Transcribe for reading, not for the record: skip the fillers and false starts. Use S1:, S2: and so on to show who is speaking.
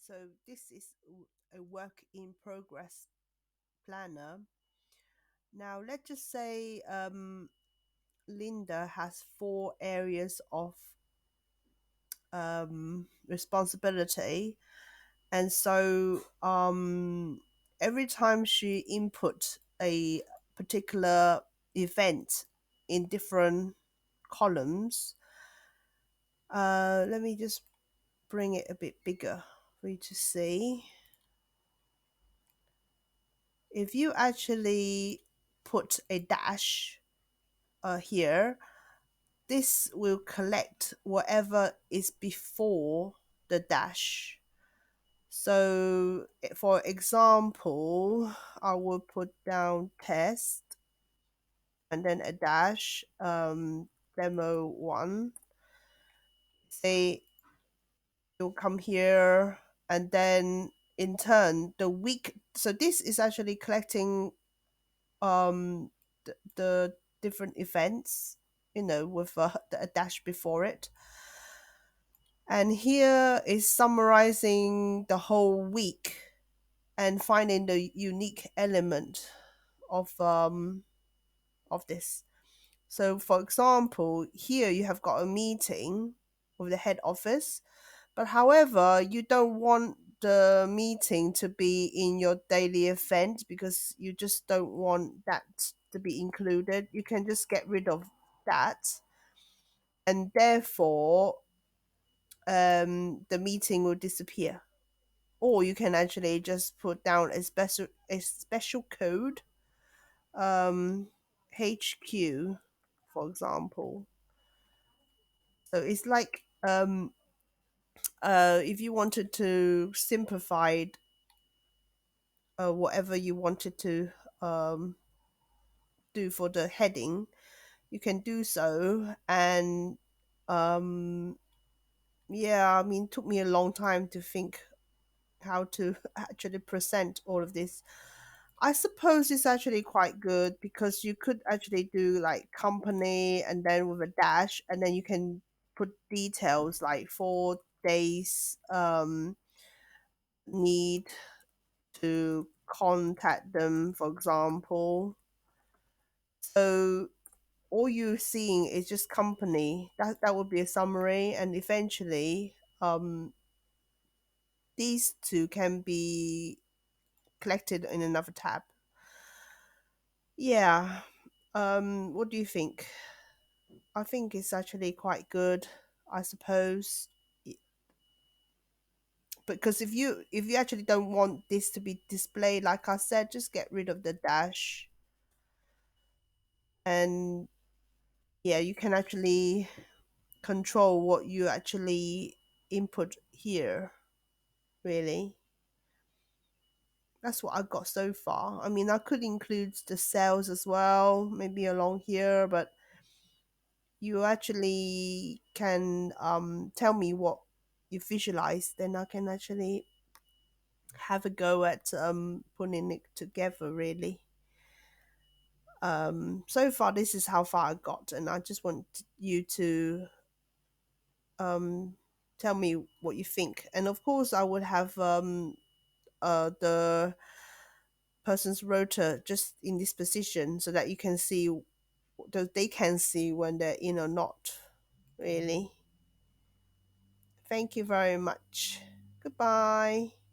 S1: So this is a work in progress planner. Now let's just say Linda has 4 areas of responsibility, and so every time she input a particular event in different columns, let me just bring it a bit bigger for you to see. If you actually put a dash here, this will collect whatever is before the dash. So, for example, I will put down test and then a dash, demo one. Say you'll come here, and then in turn, the week. So, this is actually collecting the different events, with a dash before it. And here is summarizing the whole week and finding the unique element of this. So, for example, here you have got a meeting with the head office, but however, you don't want the meeting to be in your daily event because you just don't want that to be included. You can just get rid of that, and therefore, the meeting will disappear. Or you can actually just put down a special code, um, HQ, for example. So it's like, if you wanted to simplify whatever you wanted to um, do for the heading, you can do so. And um, yeah, I mean, it took me a long time to think how to actually present all of this. I suppose it's actually quite good because you could actually do like company and then with a dash, and then you can put details like 4 days need to contact them, for example. So all you're seeing is just company. That would be a summary, and eventually, these two can be collected in another tab. Yeah. What do you think? I think it's actually quite good, I suppose. I- Because if you actually don't want this to be displayed, like I said, just get rid of the dash, and yeah, you can actually control what you actually input here. Really, that's what I got so far. I mean, I could include the cells as well, maybe along here, but you actually can tell me what you visualize, then I can actually have a go at putting it together, really. So far, this is how far I got, and I just want you to um, tell me what you think. And of course, I would have the person's rotor just in this position so that you can see, they can see when they're in or not, really. Thank you very much. Goodbye.